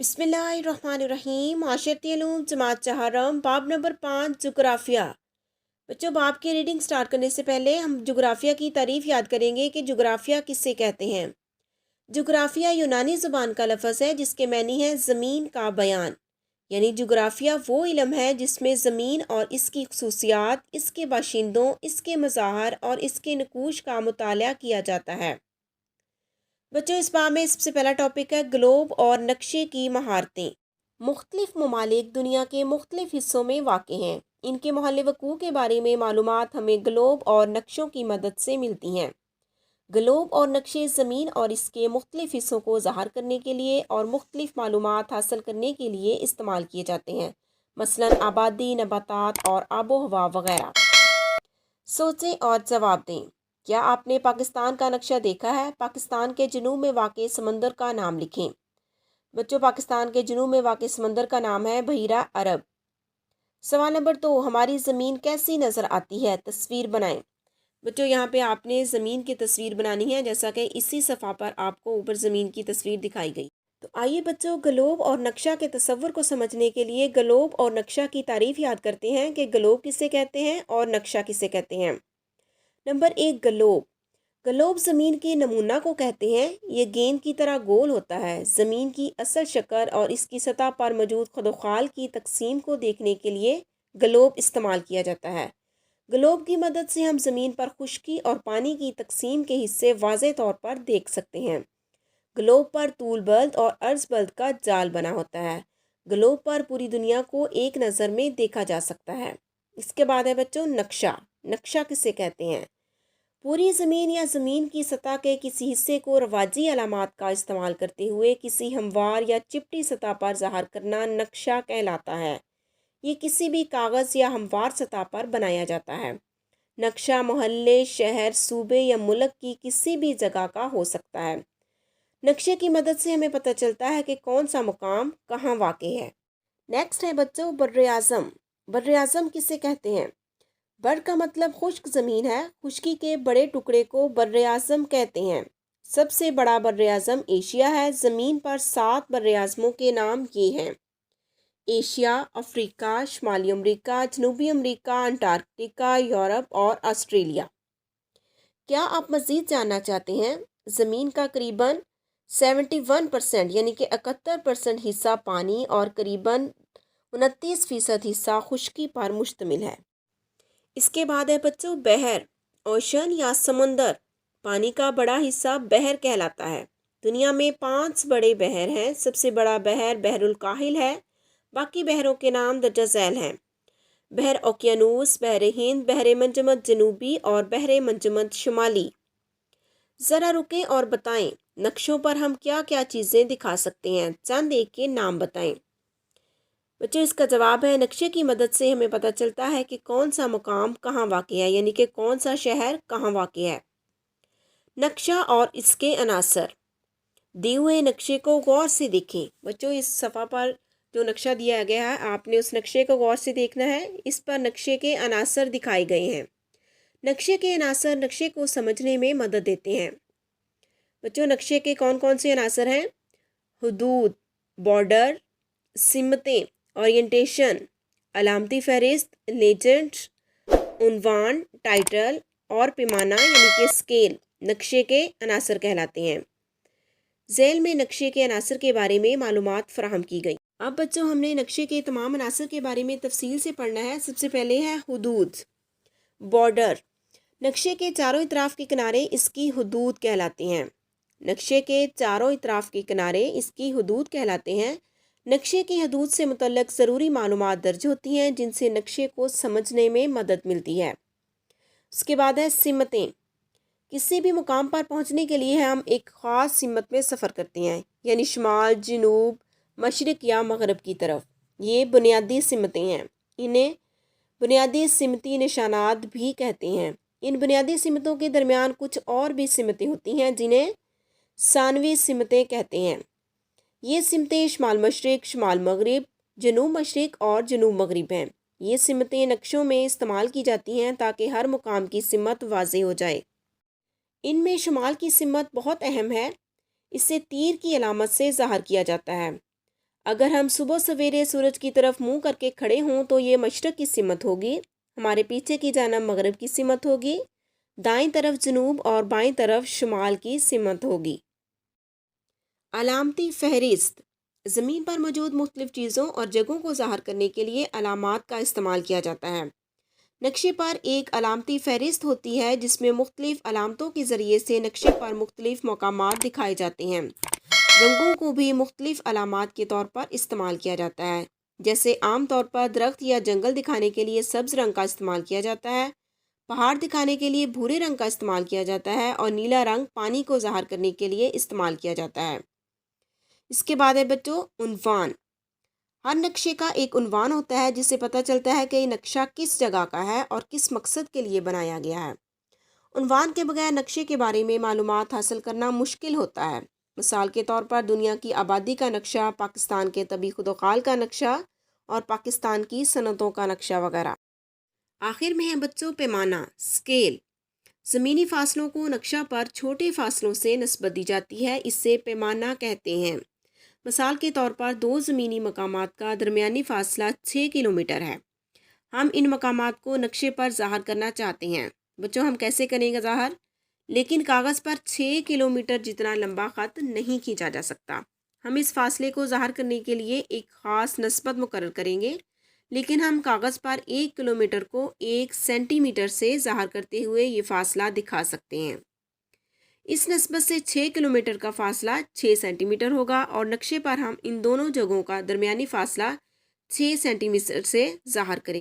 बिस्मिल्लाहिर्रहमानिर्रहीम। माशरती उलूम जमात चहारम बाब नंबर 5 जुग्राफिया। बच्चों, बाब की रीडिंग स्टार्ट करने से पहले हम जुग्राफिया की तारीफ याद करेंगे कि जुग्राफिया किससे कहते हैं। जुग्राफिया यूनानी ज़ुबान का लफ्ज़ है जिसके मानी है ज़मीन का बयान। यानी जुग्राफिया वो इल्म है जिसमें ज़मीन और इसकी खसूसियात, इसके बाशिंदों, इसके मज़ाहर और इसके नकूश का मुताला किया जाता है। बच्चों, इस बार में सबसे पहला टॉपिक है ग्लोब और नक्शे की महारतें। मुख्तलिफ ममालिक दुनिया के मुख्तलिफ हिस्सों में वाक़ हैं। इनके महल वक़ू के बारे में मालूमात हमें ग्लोब और नक्शों की मदद से मिलती हैं। ग्लोब और नक्शे ज़मीन और इसके मुख्तलिफ हिस्सों को ज़ाहिर करने के लिए और मुख्तलिफ मालूमात हासिल करने के लिए इस्तेमाल किए जाते हैं, मसलन आबादी, नबातात और आबो हवा वगैरह। सोचें और जवाब दें। क्या आपने पाकिस्तान का नक्शा देखा है? पाकिस्तान के जनूब में वाक़ समंदर का नाम लिखें। बच्चों, पाकिस्तान के जनूब में वाक़ समंदर का नाम है बहीरा अरब। सवाल नंबर 2, हमारी ज़मीन कैसी नज़र आती है? तस्वीर बनाएं। बच्चों, यहाँ पे आपने ज़मीन की तस्वीर बनानी है, जैसा कि इसी सफ़ा पर आपको ऊपर ज़मीन की तस्वीर दिखाई गई। तो आइए बच्चों, ग्लोब और नक्शा के तस्वुर को समझने के लिए ग्लोब और नक्शा की तारीफ़ याद करते हैं कि ग्लोब किसे कहते हैं और नक्शा किसे कहते हैं। Number 1, globe. ग्लोब ज़मीन के नमूना को कहते हैं। ये गेंद की तरह गोल होता है। ज़मीन की असल शक्ल और इसकी सतह पर मौजूद खदोखाल की तकसीम को देखने के लिए ग्लोब इस्तेमाल किया जाता है। ग्लोब की मदद से हम ज़मीन पर खुश्की और पानी की तकसीम के हिस्से वाज़े तौर पर देख सकते हैं। ग्लोब पर तूल बल्द और अर्ज बल्द का जाल बना होता है। ग्लोब पर पूरी दुनिया को एक नज़र में देखा जा सकता है। इसके बाद है बच्चों नक्शा। नक्शा किसे कहते हैं? पूरी ज़मीन या ज़मीन की सतह के किसी हिस्से को रवाजी अलामात का इस्तेमाल करते हुए किसी हमवार या चिपटी सतह पर ज़ाहिर करना नक्शा कहलाता है। ये किसी भी कागज़ या हमवार सतह पर बनाया जाता है। नक्शा मोहल्ले, शहर, सूबे या मुल्क की किसी भी जगह का हो सकता है। नक्शे की मदद से हमें पता चलता है कि कौन सा मुकाम कहाँ वाक़ है। नेक्स्ट है बच्चों बर्र आज़म। बर्र आज़म किसे कहते हैं? बर का मतलब खुश्क ज़मीन है। खुश्की के बड़े टुकड़े को बर्र आज़म कहते हैं। सबसे बड़ा बर्र आज़म एशिया है। ज़मीन पर 7 बर्र आज़मों के नाम ये हैं: एशिया, अफ्रीका, शुमाली अमरीका, जनूबी अमरीका, अंटार्कटिका, यूरोप और ऑस्ट्रेलिया। क्या आप मज़ीद जानना चाहते हैं? ज़मीन का करीबन 71% यानी कि 71% हिस्सा पानी और करीबन 29% हिस्सा खुश्की पर मुश्तमिल है। इसके बाद है बच्चों बहर, ओशन या समंदर। पानी का बड़ा हिस्सा बहर कहलाता है। दुनिया में 5 बड़े बहर हैं। सबसे बड़ा बहर बहरुल काहिल है। बाकी बहरों के नाम दर्जा झैल हैं: बहर ओकियानूस, बहर हिंद, बहर मंजमद जनूबी और बहर मंजमद शुमाली। ज़रा रुकें और बताएं, नक्शों पर हम क्या क्या चीज़ें दिखा सकते हैं? चंद एक के नाम बताएं। बच्चों, इसका जवाब है नक्शे की मदद से हमें पता चलता है कि कौन सा मुकाम कहाँ वाक़ है, यानी कि कौन सा शहर कहाँ वाक़ है। नक्शा और इसके अनासर। दिए हुए नक्शे को गौर से देखें। बच्चों, इस सफ़ा पर जो नक्शा दिया गया है, आपने उस नक्शे को गौर से देखना है। इस पर नक्शे के अनासर दिखाए गए हैं। नक्शे के अनासर नक्शे को समझने में मदद देते हैं। बच्चों, नक्शे के कौन कौन से अनासर हैं? हुदूद, बॉर्डर, सिमतें, ओरिएंटेशन, अलामती फहरिस्त, लेजेंड, उन्वान, टाइटल और पैमाना यानी कि स्केल नक्शे के अनासर कहलाते हैं। झैल में नक्शे के अनासर के बारे में मालूमात फराहम की गई। अब बच्चों, हमने नक्शे के तमाम अनासर के बारे में तफसील से पढ़ना है। सबसे पहले है हुदूद, बॉर्डर। नक्शे के चारों इतराफ़ के किनारे इसकी हुदूद कहलाते हैं। नक्शे के चारों इतराफ़ के किनारे इसकी हुदूद कहलाते हैं। नक्शे की हदूद से मुतल्लक ज़रूरी मालूमात दर्ज होती हैं जिनसे नक्शे को समझने में मदद मिलती है। उसके बाद है सिमतें। किसी भी मुकाम पर पहुंचने के लिए हम एक ख़ास सिमत में सफ़र करते हैं, यानी शुमाल, जनूब, मशरिक़ या मगरब की तरफ। ये बुनियादी सिमतें हैं। इन्हें बुनियादी सिमती निशानात भी कहते हैं। इन बुनियादी सिमतों के दरमियान कुछ और भी सिमतें होती हैं जिन्हें सानवी सिमतें कहते हैं। ये सिमतें शुमाल मशरिक़, शुमाल मगरिब, जनूब मशरिक़ और जनूब मगरिब हैं। ये सिमतें नक्शों में इस्तेमाल की जाती हैं ताकि हर मुकाम की सिमत वाज़े हो जाए। इनमें शुमाल की सिमत बहुत अहम है। इसे तीर की अलामत से ज़ाहिर किया जाता है। اگر ہم صبح سویرے سورج کی طرف منہ کر کے کھڑے ہوں تو یہ مشرق کی سمت ہوگی، ہمارے پیچھے کی جانب مغرب کی سمت ہوگی، دائیں طرف جنوب اور بائیں طرف شمال کی سمت ہوگی۔ علامتی فہرست: زمین پر موجود مختلف چیزوں اور جگہوں کو ظاہر کرنے کے لیے علامات کا استعمال کیا جاتا ہے۔ نقشے پر ایک علامتی فہرست ہوتی ہے جس میں مختلف علامتوں کے ذریعے سے نقشے پر مختلف مقامات دکھائے جاتے ہیں۔ رنگوں کو بھی مختلف علامات کے طور پر استعمال کیا جاتا ہے، جیسے عام طور پر درخت یا جنگل دکھانے کے لیے سبز رنگ کا استعمال کیا جاتا ہے، پہاڑ دکھانے کے لیے بھورے رنگ کا استعمال کیا جاتا ہے، اور نیلا رنگ پانی کو ظاہر کرنے کے لیے استعمال کیا جاتا ہے۔ اس کے بعد ہے بچوں عنوان۔ ہر نقشے کا ایک عنوان ہوتا ہے جس سے پتہ چلتا ہے کہ یہ نقشہ کس جگہ کا ہے اور کس مقصد کے لیے بنایا گیا ہے۔ عنوان کے بغیر نقشے کے بارے میں معلومات حاصل کرنا مشکل ہوتا ہے۔ مثال کے طور پر دنیا کی آبادی کا نقشہ، پاکستان کے طبی خدوخال کا نقشہ اور پاکستان کی صنعتوں کا نقشہ وغیرہ۔ آخر میں ہے بچوں پیمانہ، اسکیل۔ زمینی فاصلوں کو نقشہ پر چھوٹے فاصلوں سے نسبت دی جاتی ہے، اس سے پیمانہ کہتے ہیں۔ مثال کے طور پر دو زمینی مقامات کا درمیانی فاصلہ 6 کلومیٹر ہے۔ ہم ان مقامات کو نقشے پر ظاہر کرنا چاہتے ہیں۔ بچوں ہم کیسے کریں گے ظاہر؟ لیکن کاغذ پر 6 کلومیٹر جتنا لمبا خط نہیں کھینچا جا سکتا۔ ہم اس فاصلے کو ظاہر کرنے کے لیے ایک خاص نسبت مقرر کریں گے، لیکن ہم کاغذ پر 1 کلومیٹر کو 1 سینٹی میٹر سے ظاہر کرتے ہوئے یہ فاصلہ دکھا سکتے ہیں۔ اس نسبت سے 6 کلومیٹر کا فاصلہ 6 سینٹی میٹر ہوگا، اور نقشے پر ہم ان دونوں جگہوں کا درمیانی فاصلہ 6 سینٹی میٹر سے ظاہر کریں گے۔